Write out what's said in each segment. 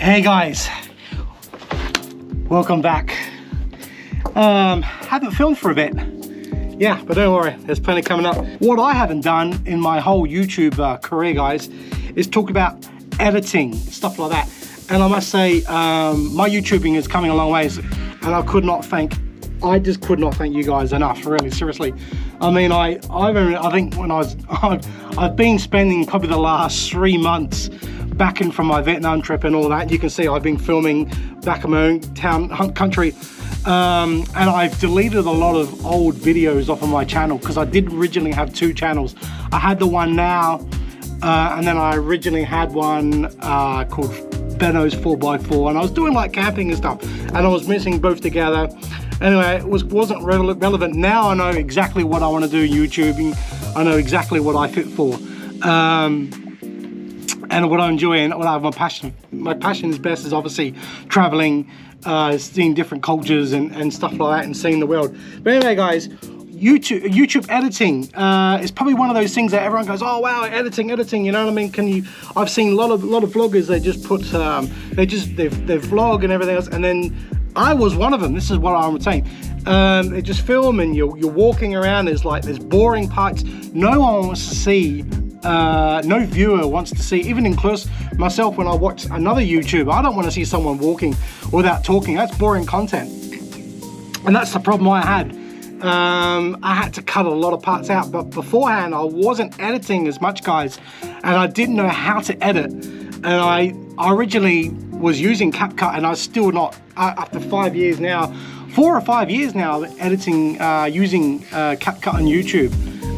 Hey guys, welcome back. Haven't filmed for a bit. Yeah, but don't worry, there's plenty coming up. What I haven't done in my whole YouTube career, guys, is talk about editing, stuff like that. And I must say, my YouTubing is coming a long ways, and I just could not thank you guys enough, really, seriously. I mean, I think when I've been spending probably the last 3 months back in from my Vietnam trip and all that. You can see I've been filming back in my own country. And I've deleted a lot of old videos off of my channel because I did originally have 2 channels. I had the one now, and then I originally had one called Beno's 4x4, and I was doing like camping and stuff, and I was mixing both together. Anyway, it wasn't relevant. Now I know exactly what I want to do in YouTubing. I know exactly what I fit for. And what I enjoy and what I have my passion is best is obviously traveling, seeing different cultures and stuff like that, and seeing the world. But anyway, guys, YouTube editing is probably one of those things that everyone goes, oh wow, editing, you know what I mean? I've seen a lot of vloggers, they just put they vlog and everything else, and then I was one of them. This is what I'm saying. They just film and you're walking around. There's boring parts. No one wants to see. No viewer wants to see, even including myself when I watch another YouTuber. I don't want to see someone walking without talking. That's boring content, and that's the problem I had. I had to cut a lot of parts out, but beforehand I wasn't editing as much, guys, and I didn't know how to edit. And I originally was using CapCut, and I still not, after 5 years now, 4 or 5 years now, editing using CapCut on YouTube.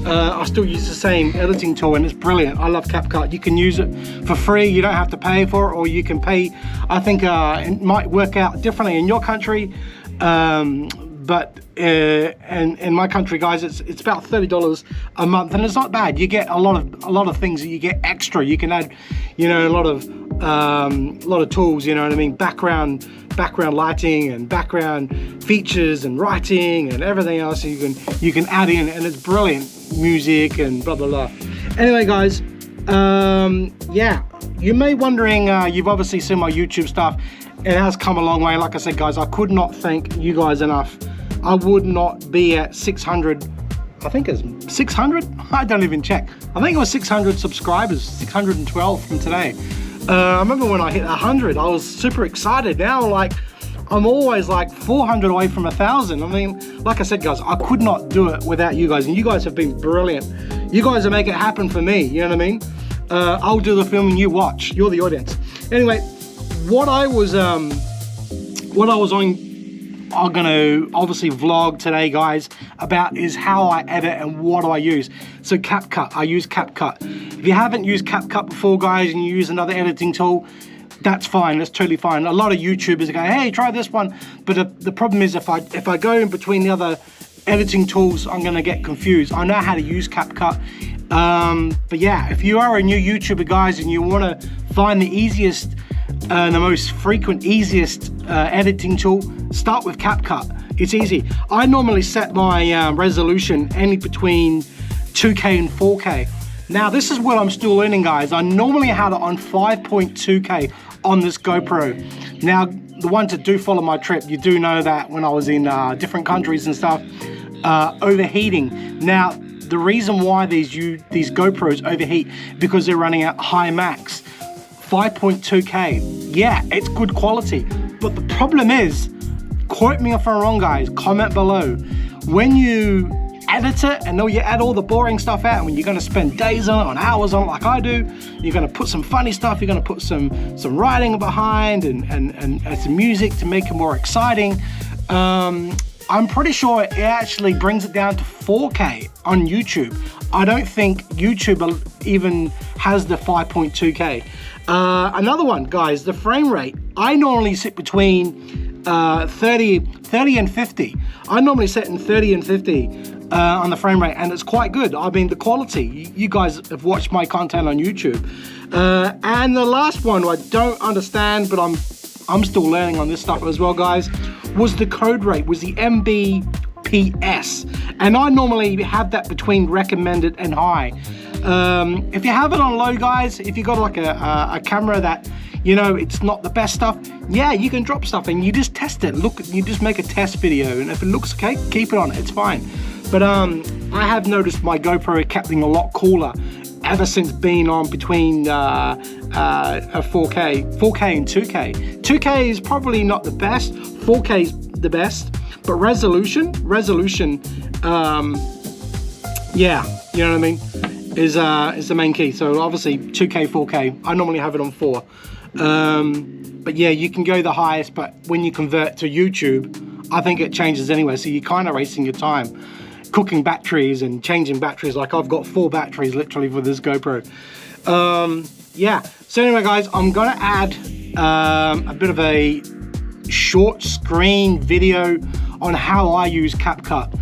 I still use the same editing tool, and it's brilliant. I love CapCut. You can use it for free. You don't have to pay for it, or you can pay. I think it might work out differently in your country, but in my country, guys, it's about $30 a month, and it's not bad. You get a lot of things that you get extra. You can add, you know, a lot of tools. You know what I mean? Background lighting and background features and writing and everything else you can add in, and it's brilliant. Music and blah blah blah. Anyway, guys, yeah, you may wondering, you've obviously seen my YouTube stuff. It has come a long way. Like I said, guys, I could not thank you guys enough. I would not be at 600. I think it's 600. I don't even check. I think it was 600 subscribers, 612 from today. I remember when I hit 100, I was super excited. Now, like, I'm always like 400 away from 1,000. I mean, like I said, guys, I could not do it without you guys, and you guys have been brilliant. You guys are making it happen for me, you know what I mean? I'll do the filming, you watch. You're the audience. Anyway, what I'm gonna obviously vlog today, guys, about is how I edit and what do I use. So CapCut, I use CapCut. If you haven't used CapCut before, guys, and you use another editing tool, that's fine, that's totally fine. A lot of YouTubers go, hey, try this one. But the problem is if I go in between the other editing tools, I'm gonna get confused. I know how to use CapCut. But yeah, if you are a new YouTuber, guys, and you wanna find the easiest, the most frequent, easiest editing tool, start with CapCut. It's easy. I normally set my resolution any between 2K and 4K. Now, this is what I'm still learning, guys. I normally had it on 5.2K on this GoPro. Now, the ones that do follow my trip, you do know that when I was in different countries and stuff, overheating. Now, the reason why these GoPros overheat, because they're running at high max. 5.2K, yeah, it's good quality, but the problem is, quote me if I'm wrong, guys, comment below, when you edit it and you add all the boring stuff out, when you're going to spend days on it, hours on it like I do, you're going to put some funny stuff, you're going to put some writing behind and some music to make it more exciting. I'm pretty sure it actually brings it down to 4K on YouTube. I don't think YouTube even has the 5.2K. Another one, guys, the frame rate. I normally sit between 30 and 50. I normally set in 30 and 50 on the frame rate, and it's quite good. I mean, the quality, you guys have watched my content on YouTube. And the last one I don't understand, but I'm still learning on this stuff as well, guys, was the code rate, was the Mbps. And I normally have that between recommended and high. If you have it on low, guys, if you got like a camera that you know, it's not the best stuff, yeah, you can drop stuff and you just test it. Look, you just make a test video, and if it looks okay, keep it on, it's fine. But I have noticed my GoPro getting a lot cooler ever since being on between 4K and 2K. 2K is probably not the best, 4K is the best, but resolution, yeah, you know what I mean, is the main key. So obviously 2K, 4K, I normally have it on 4. But yeah, you can go the highest, but when you convert to YouTube, I think it changes anyway, so you're kind of wasting your time cooking batteries and changing batteries. Like I've got 4 batteries literally for this GoPro. Yeah, so anyway guys, I'm gonna add a bit of a short screen video on how I use CapCut.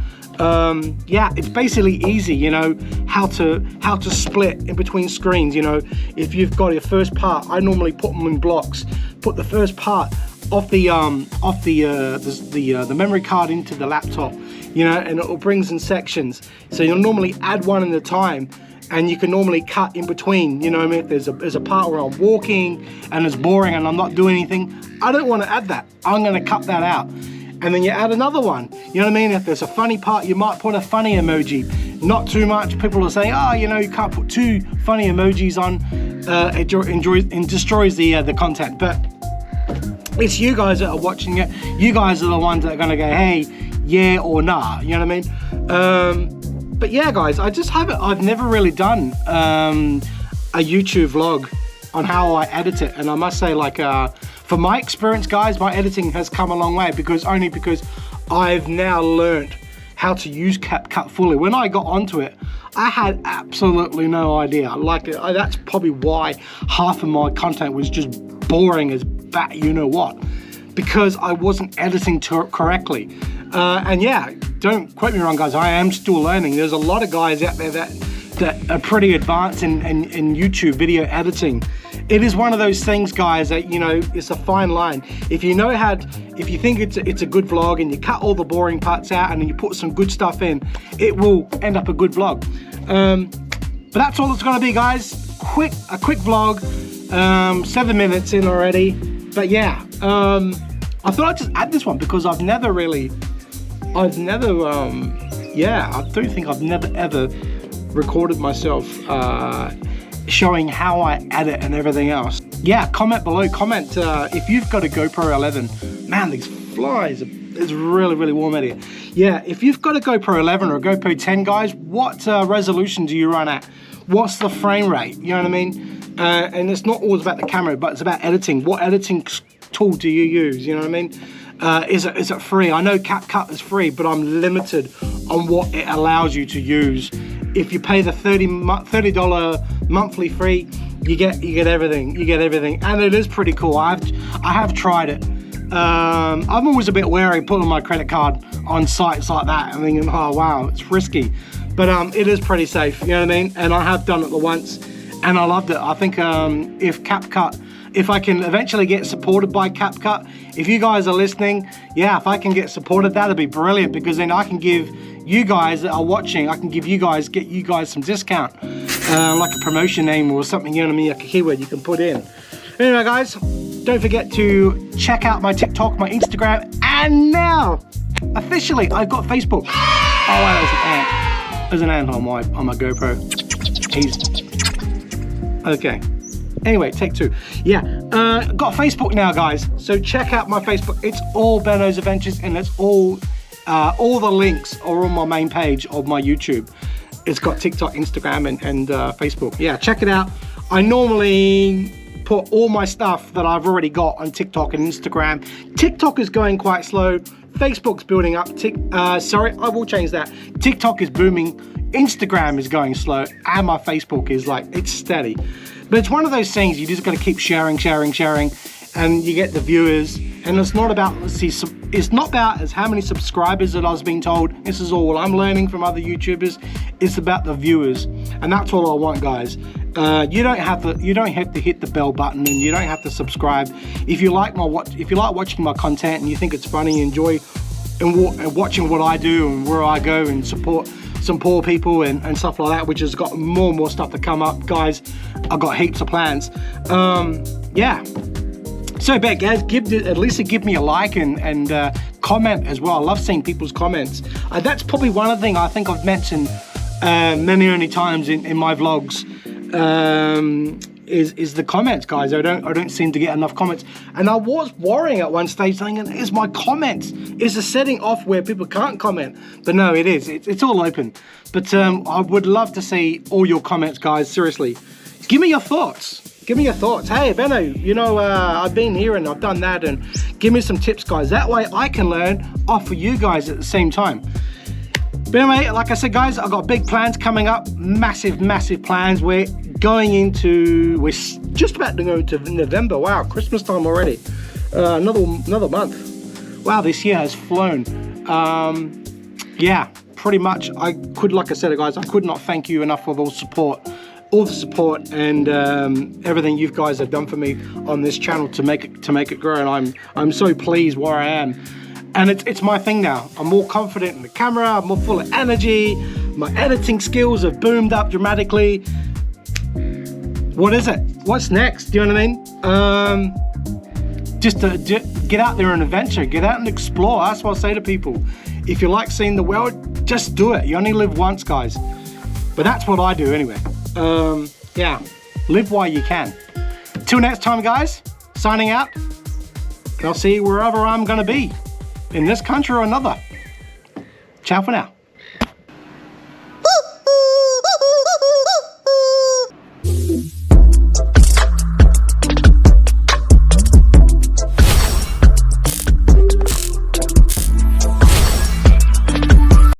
Yeah, it's basically easy, you know, how to split in between screens. You know, if you've got your first part, I normally put them in blocks, put the first part off the memory card into the laptop, you know, and it brings in sections. So you'll normally add one at a time, and you can normally cut in between. You know what I mean? If there's a part where I'm walking and it's boring and I'm not doing anything, I don't want to add that. I'm going to cut that out. And then you add another one. You know what I mean? If there's a funny part, you might put a funny emoji. Not too much. People will say, oh, you know, you can't put 2 funny emojis on. It destroys the content. But it's you guys that are watching it. You guys are the ones that are going to go, hey, yeah or nah. You know what I mean? But yeah, guys, I've never really done a YouTube vlog on how I edit it. And I must say, like, for my experience, guys, my editing has come a long way because I've now learned how to use CapCut fully. When I got onto it, I had absolutely no idea. Like, that's probably why half of my content was just boring as bat, you know what, because I wasn't editing correctly. And yeah, don't quote me wrong, guys, I am still learning. There's a lot of guys out there that are pretty advanced in YouTube video editing. It is one of those things, guys, that, you know, it's a fine line. If you think it's a good vlog and you cut all the boring parts out and then you put some good stuff in, it will end up a good vlog. But that's all it's gonna be, guys. A quick vlog, 7 minutes in already. But yeah, I thought I'd just add this one because I don't think I've never ever recorded myself showing how I edit and everything else. Yeah, comment below, comment if you've got a GoPro 11. Man, these flies, it's really, really warm out here. Yeah, if you've got a GoPro 11 or a GoPro 10, guys, what resolution do you run at? What's the frame rate? You know what I mean? And it's not always about the camera, but it's about editing. What editing tool do you use? You know what I mean? Is it free? I know CapCut is free, but I'm limited on what it allows you to use. If you pay the $30 monthly fee, you get everything. You get everything, and it is pretty cool. I have tried it. I'm always a bit wary putting my credit card on sites like that. I mean, oh wow, it's risky, but it is pretty safe. You know what I mean? And I have done it once, and I loved it. I think if I can eventually get supported by CapCut, if you guys are listening, yeah, if I can get supported, that'd be brilliant, because then I can give you guys that are watching, get you guys some discount, like a promotion name or something, you know what I mean, like a keyword you can put in. Anyway, guys, don't forget to check out my TikTok, my Instagram, and now, officially, I've got Facebook. Oh, wow, there's an ant. There's an ant on my GoPro. Okay. Anyway, take 2. Yeah, got Facebook now, guys. So check out my Facebook. It's all Beno's Adventures, and it's all the links are on my main page of my YouTube. It's got TikTok, Instagram, and Facebook. Yeah, check it out. I normally put all my stuff that I've already got on TikTok and Instagram. TikTok is going quite slow. Facebook's building up. Sorry, I will change that. TikTok is booming. Instagram is going slow, and my Facebook is like, it's steady. But it's one of those things, you just got to keep sharing, and you get the viewers. And it's not about, it's not about as how many subscribers that I was being told. This is all I'm learning from other YouTubers. It's about the viewers, and that's all I want, guys. You don't have to hit the bell button, and you don't have to subscribe. If you like watching my content and you think it's funny, enjoy and watching what I do and where I go and support some poor people and stuff like that, which has got more and more stuff to come up, guys. I've got heaps of plans. Yeah, So bad, guys. At least give me a like and comment as well. I love seeing people's comments. That's probably one of the things I think I've mentioned many times in my vlogs. Is the comments, guys. I don't seem to get enough comments, and I was worrying at one stage thinking, is my comments, is the setting off where people can't comment? But no, it is. It's all open. But I would love to see all your comments, guys. Seriously, give me your thoughts. Give me your thoughts. Hey, Beno, you know, I've been here and I've done that, and give me some tips, guys. That way I can learn off of you guys at the same time. But anyway, like I said, guys, I've got big plans coming up. Massive plans. We're just about to go into November. Wow, Christmas time already. Another month. Wow, this year has flown. Yeah, pretty much. Like I said, guys, I could not thank you enough for all the support and everything you guys have done for me on this channel to make it grow. And I'm so pleased where I am. And it's my thing now. I'm more confident in the camera. I'm more full of energy. My editing skills have boomed up dramatically. What is it? What's next? Do you know what I mean? Just to get out there and adventure. Get out and explore. That's what I say to people. If you like seeing the world, just do it. You only live once, guys. But that's what I do anyway. Yeah, live while you can. Till next time, guys. Signing out. I'll see you wherever I'm going to be. In this country or another. Ciao for now.